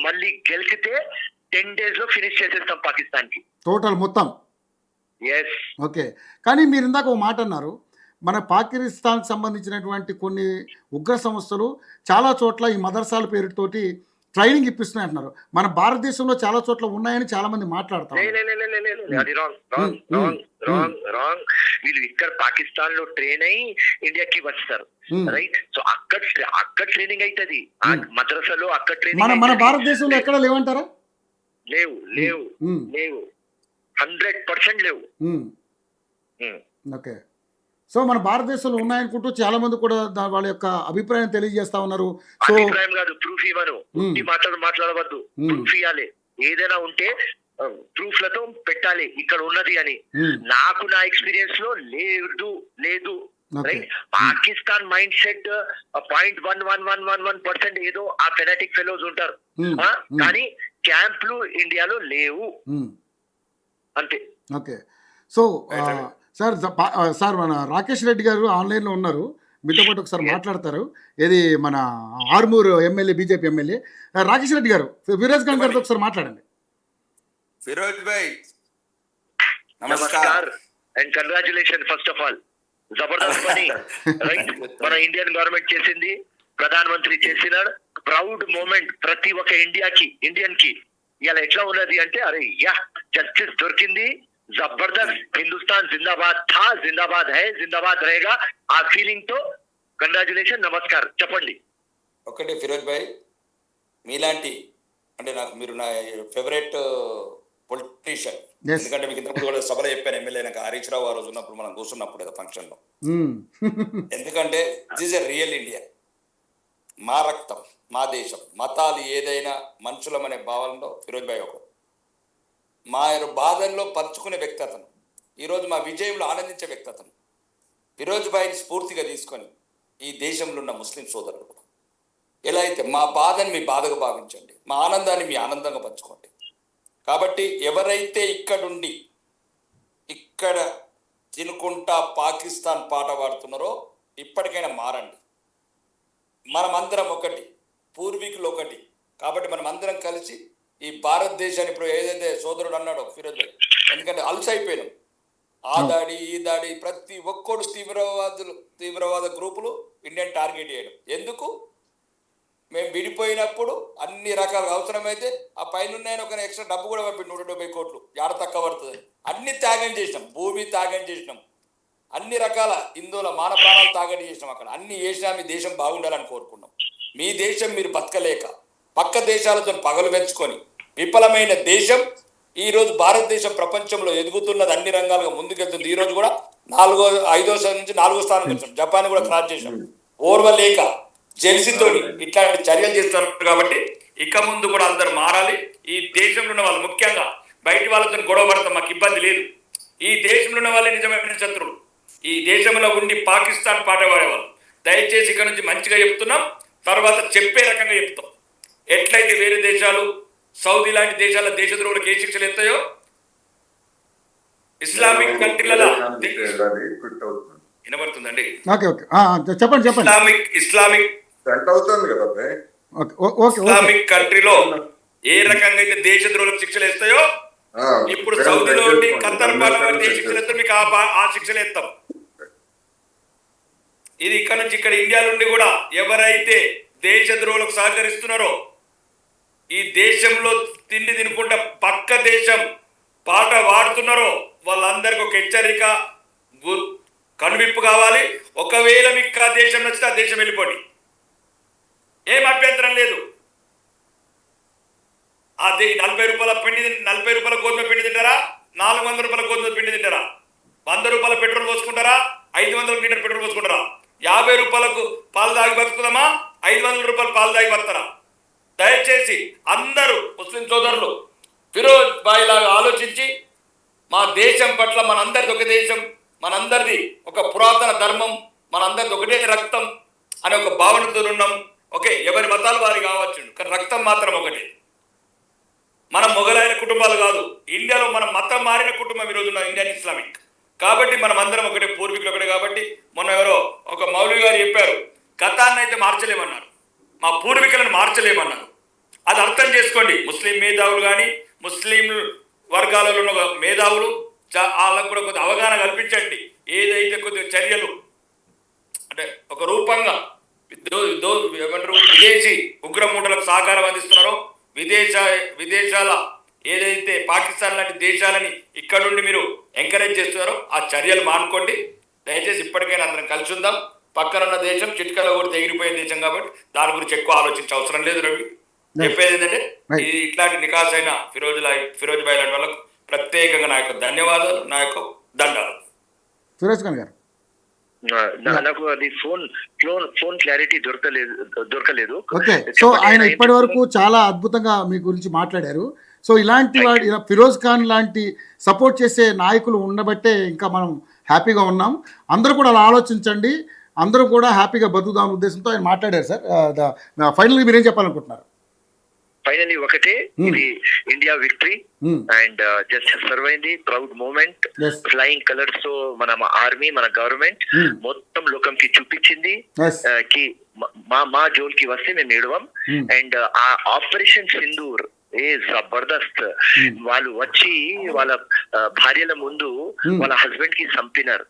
మళ్ళీ గెలిచితే 10 days లో finish చేసేస్తాం పాకిస్తాన్ కి టోటల్ మొత్తం. ఎస్. ఓకే. కానీ మీరు ఇందాక ఒక మాట అన్నారు. మన పాకిస్తాన్‌కి సంబంధించినటువంటి కొన్ని ఉగ్ర సంస్థలు చాలా చోట్ల ఈ మదర్సాల పేరుతోటి ట్రైనింగ్ ఇప్పిస్తున్నాయి అంటున్నారు. మన భారతదేశంలో చాలా చోట్ల ఉన్నాయని చాలా మంది మాట్లాడుతా లే ఉన్నారు. లే లే లే లే లే. అది రాంగ్ హ్మ్. రాంగ్ హ్మ్. రాంగ్ హ్మ్. Wrong wrong. వీళ్ళు ఇక్కడ పాకిస్తాన్ లో ట్రైన్ అయ్యి ఇండియాకి వస్తారు, హ్మ్. రైట్? సో అక్కడ ట్రైనింగ్ అవుతుంది, ఆ హ్మ్. మద్రసాలో అక్కడ మన ట్రైనింగ్ మన అవుతుంది. భారతదేశంలో ఎక్కడ లేవంటారా? లేవు హ్మ్. లేవు హ్మ్. లేవు, 100% లేవు. హ్మ్. ఉమ్. ఓకే. సో, మన భారతదేశంలో ఉన్నాయనుకుంటూ చాలా మంది కూడా వాళ్ళ యొక్క అభిప్రాయం తెలియజేస్తా ఉన్నారు. సో అభిప్రాయం కాదు, ప్రూఫ్ ఇవ్వను. హ్మ్. ఉట్టి మాట్లాడవద్దు, హ్మ్. ప్రూఫ్ ఇవ్వాలి. ఏదైనా ఉంటే ప్రూఫ్ లతో పెట్టాలి ఇక్కడ ఉన్నది అని. హ్మ్. నాకు నా ఎక్స్పీరియన్స్ లో లేదు లేదు, okay. Right? Pakistan mind set 0.1111% ఏదో ఆ ఫెనాటిక్ ఫెలోస్ ఉంటారు, హ్మ్. హ్మ్. కానీ క్యాంప్లు ఇండియాలో లేవు హ్మ్. అంతే. ఓకే. సో, సార్ మన రాకేష్ రెడ్డి గారు ఆన్‌లైన్‌లో ఉన్నారు. మీతో పాటు ఒకసారి Yes. మాట్లాడతారు. ఏది మన Armoor MLA, BJP MLA. Rakesh Reddy గారు, ఫిరోజ్ ఖాన్ గారితో ఒకసారి మాట్లాడండి. ఫిరోజ్ భాయ్ నమస్కార్ నమస్కార్ and congratulation first of all. జబర్దస్త్ పని, రైట్? మన ఇండియన్ గవర్నమెంట్ చేసింది, ప్రధానమంత్రి చేసినాడు. ప్రౌడ్ మూమెంట్ ప్రతి ఒక్క ఇండియన్ కి. ఇలా ఎట్లా ఉన్నది అంటే, అరే యా జస్టిస్ దొరికింది, జబర్దస్త్, హిందుస్థాన్ జిందాబాద్ థా, జిందాబాద్ హై, జిందాబాద్ रहेगा. ఆ ఫీలింగ్ తో కంగ్రాచులేషన్, నమస్కార్. చెప్పండి. ఒకటి ఫిరోజ్ భాయ్, మీలాంటి అంటే మీరు నా ఫేవరెట్ పొలిటీషియన్. Yes. ఎందుకంటే మీకు ఇంతకుముందు కూడా సభలో చెప్పాను, ఎమ్మెల్యే నాకు హరీష్ రావు ఆ రోజు ఉన్నప్పుడు మనం కూర్చున్నప్పుడు ఏదో ఫంక్షన్లో. హ్మ్. ఎందుకంటే దిస్ ఎ రియల్ ఇండియా. మా రక్తం, మా దేశం, మతాలు ఏదైనా మనుషులమనే భావనలో ఫిరోజ్ భాయ్ ఒకరు. మా బాధల్లో పంచుకునే వ్యక్తి అతను. ఈరోజు మా విజయంలో ఆనందించే వ్యక్తి అతను. ఫిరోజ్ భాయ్ని స్ఫూర్తిగా తీసుకొని ఈ దేశంలో ఉన్న ముస్లిం సోదరులు కూడా ఎలా అయితే మా బాధని మీ బాధగా భావించండి, మా ఆనందాన్ని మీ ఆనందంగా పంచుకోండి. కాబట్టి ఎవరైతే ఇక్కడ తినుకుంటా పాకిస్తాన్ పాట పాడుతున్నారో ఇప్పటికైనా మారండి. మనమందరం ఒకటి, పూర్వీకులు ఒకటి. కాబట్టి మనమందరం కలిసి ఈ భారతదేశాన్ని ఇప్పుడు ఏదైతే సోదరుడు అన్నాడో ఫిరోజ్ భాయ్, ఎందుకంటే అలసైపోయినాం. ఆ దాడి ఈ దాడి, ప్రతి ఒక్కడు తీవ్రవాద గ్రూపులు ఇండియన్ టార్గెట్ చేయడం ఎందుకు? మేము విడిపోయినప్పుడు అన్ని రకాలుగా అవసరమైతే ఆ పైన ఉన్నాయని ఒక ఎక్స్ట్రా డబ్బు కూడా పంపి 170 కోట్లు ఏడ తక్కువ పడుతుంది. అన్ని త్యాగం చేసినాం, భూమి త్యాగం చేసినాం, అన్ని రకాల హిందువుల మాన ప్రాణాలు త్యాగం చేసినాం. అక్కడ అన్ని చేసినా మీ దేశం బాగుండాలని కోరుకున్నాం. మీ దేశం మీరు బతకలేక పక్క దేశాలతో పగలు పెంచుకొని విఫలమైన దేశం ఈరోజు భారతదేశం ప్రపంచంలో ఎదుగుతున్నది, అన్ని రంగాలుగా ముందుకెళ్తుంది. ఈరోజు కూడా 5వ స్థానం నుంచి 4వ స్థానానికి వచ్చాం, జపాన్ కూడా క్రాస్ చేసాం. ఓర్వలేక జెల్సీతో ఇట్లాంటి చర్యలు చేస్తున్నారు. కాబట్టి ఇక ముందు కూడా అందరు మారాలి. ఈ దేశంలో ఉన్న వాళ్ళు, ముఖ్యంగా బయటి వాళ్ళతో గొడవ పడతాం, మాకు ఇబ్బంది లేదు. ఈ దేశంలో ఉన్న వాళ్ళే నిజమైన శత్రువులు. ఈ దేశంలో ఉండి పాకిస్తాన్ పాట పాడేవాళ్ళు. దయచేసి ఇక్కడ నుంచి మంచిగా చెప్తున్నాం, తర్వాత చెప్పే రకంగా చెప్తాం. ఎట్లయితే వేరే దేశాలు, సౌదీ లాంటి దేశాల దేశద్రోహులకు ఏ శిక్షలు ఎత్తాయో ఇస్లామిక్ కంట్రీలలో వినబడుతుందండి. ఓకే. ఓకే. చెప్పండి. ఇస్లామిక్ ఇస్లామిక్ కంట్రీలో ఏ రకంగా అయితే దేశద్రోహులకు శిక్షలు వేస్తాయో ఇప్పుడు సౌదీలో ఉండి ఖత్తర్ పార్లమెంట్ ఏ శిక్షలు ఎత్తాం, మీకు ఆ శిక్షలు ఎత్తాం. ఇది ఇక్కడ నుంచి ఇక్కడ ఇండియా నుండి కూడా ఎవరైతే దేశద్రోహులకు సహకరిస్తున్నారో, ఈ దేశంలో తిండి తినుకుంటా పక్క దేశం పాట వాడుతున్నారో వాళ్ళందరికీ ఒక హెచ్చరిక, కనువిప్పు కావాలి. ఒకవేళ మీకు ఆ దేశం నచ్చితే ఆ దేశం వెళ్ళిపోండి, ఏం అభ్యంతరం లేదు. అది 40 రూపాయల పిండి, 40 రూపాయల గోధుమ పిండి తింటారా, 400 రూపాయల గోధుమ పిండి తింటారా, 100 రూపాయల పెట్రోల్ పోసుకుంటారా, 500 లీటర్ పెట్రోల్ పోసుకుంటారా, 50 రూపాయలకు పాలు తాగి బతుకుతామా, 500 రూపాయలు పాలు తాగి బతుకుతారా? దయచేసి అందరూ ముస్లిం సోదరులు ఫిరోజ్ భాయ్ లాగా ఆలోచించి మా దేశం పట్ల, మనందరిది ఒక దేశం, మనందరిది ఒక పురాతన ధర్మం, మనందరిది ఒకటే రక్తం అనే ఒక భావనతో ఉన్నాం. ఓకే, ఎవరి మతాలు వారి కావచ్చు, కానీ రక్తం మాత్రం ఒకటే. మనం మొఘలైన కుటుంబాలు కాదు, ఇండియాలో మనం మతం మారిన కుటుంబం ఈరోజు ఉన్న ఇండియన్ ఇస్లామిక్. కాబట్టి మనం అందరం ఒకటే, పూర్వీకులు ఒకటే. కాబట్టి మొన్న ఎవరో ఒక మౌలవి గారు చెప్పారు, గతాన్ని అయితే మార్చలేమన్నారు, మా పూర్వీకులను మార్చలేమన్నారు. అది అర్థం చేసుకోండి. ముస్లిం మేధావులు కానీ ముస్లిం వర్గాలలో ఉన్న మేధావులు వాళ్ళకు కూడా కొద్దిగా అవగాహన కల్పించండి. ఏదైతే కొద్దిగా చర్యలు అంటే ఒక రూపంగా ఏమంటారు విదేశీ ఉగ్రమూటలకు సహకారం అందిస్తున్నారో విదేశాల ఏదైతే పాకిస్తాన్ లాంటి దేశాలని ఇక్కడ నుండి మీరు ఎంకరేజ్ చేస్తున్నారో ఆ చర్యలు మానుకోండి. దయచేసి ఇప్పటికైనా అందరం కలిసి ఉందాం. పక్కన ఉన్న దేశం చిట్కలో కూడా ఎగిరిపోయే దేశం కాబట్టి దాని గురించి ఎక్కువ ఆలోచించే అవసరం లేదు. రవి చెప్పేది ఏంటంటే ఇట్లాంటి నికాసైన ఫిరోజ్ భాయ్ లాంటి వాళ్ళకు ప్రత్యేకంగా నా యొక్క ధన్యవాదాలు, నా యొక్క దండాలు. సురేష్ ఖాన్ గారు, నాకు అది ఫోన్ క్లారిటీ దొరకలేదు. ఓకే, సో ఆయన ఇప్పటి వరకు చాలా అద్భుతంగా మీ గురించి మాట్లాడారు. సో ఇలాంటి ఫిరోజ్ ఖాన్ లాంటి సపోర్ట్ చేసే నాయకులు ఉండబట్టే ఇంకా మనం హ్యాపీగా ఉన్నాం. అందరూ కూడా అలా ఆలోచించండి, అందరూ కూడా హ్యాపీగా బతుకుదాం ఉద్దేశంతో ఆయన మాట్లాడారు. సార్ ఫైనల్గా మీరేం చెప్పాలనుకుంటున్నారు? ఫైనలీ ఒకటే, ఇది India victory and just serve అయింది. ప్రౌడ్ మూమెంట్, ఫ్లయింగ్ కలర్స్ తో మన ఆర్మీ, మన గవర్నమెంట్ మొత్తం లోకంకి చూపించింది కి మా జోన్ కి వస్తే మేము ఏడవం. అండ్ ఆ ఆపరేషన్ సింధూర్ ఏ జబర్దస్త్, వాళ్ళు వచ్చి వాళ్ళ భార్యల ముందు వాళ్ళ హస్బెండ్ కి చంపినారు.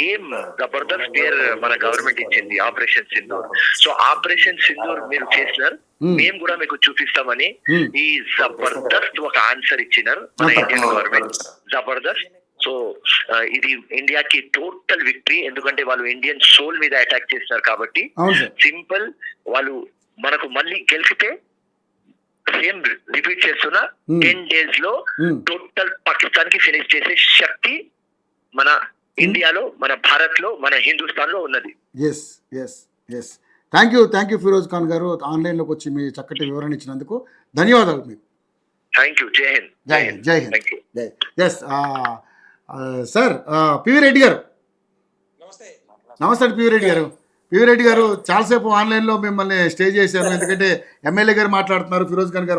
ఏం జబర్దస్త్ పేరు మన గవర్నమెంట్ ఇచ్చింది, operation Sindoor. So operation Sindoor మీరు చేసినారు, మేము కూడా మీకు చూపిస్తామని ఈ జబర్దస్త్ ఒక ఆన్సర్ ఇచ్చినారు మన ఇండియన్ గవర్నమెంట్. జబర్దస్త్. సో ఇది ఇండియాకి టోటల్ విక్టరీ, ఎందుకంటే వాళ్ళు ఇండియన్ సోల్ మీద అటాక్ చేసినారు కాబట్టి. సింపుల్, వాళ్ళు మనకు మళ్ళీ గెలిచితే సేమ్ రిపీట్ చేస్తున్నా, 10 days లో టోటల్ పాకిస్తాన్ కి ఫినిష్ చేసే శక్తి మన ఇండియాలో, మన భారత్ లో, మన హిందుస్థాన్ లో ఉన్నది. థ్యాంక్ యూ ఫిరోజ్ ఖాన్ గారు, ఆన్లైన్లోకి వచ్చి మీ చక్కటి వివరణ ఇచ్చినందుకు ధన్యవాదాలు మీకు. Thank you. Jai Hind. Jai Hind. Yes sir, PV Reddy గారు. నమస్తే అండి పివి రెడ్డి గారు. పివి రెడ్డి గారు, చాలాసేపు ఆన్లైన్లో మిమ్మల్ని స్టే చేశాను, ఎందుకంటే ఎమ్మెల్యే గారు మాట్లాడుతున్నారు, ఫిరోజ్ ఖాన్ గారు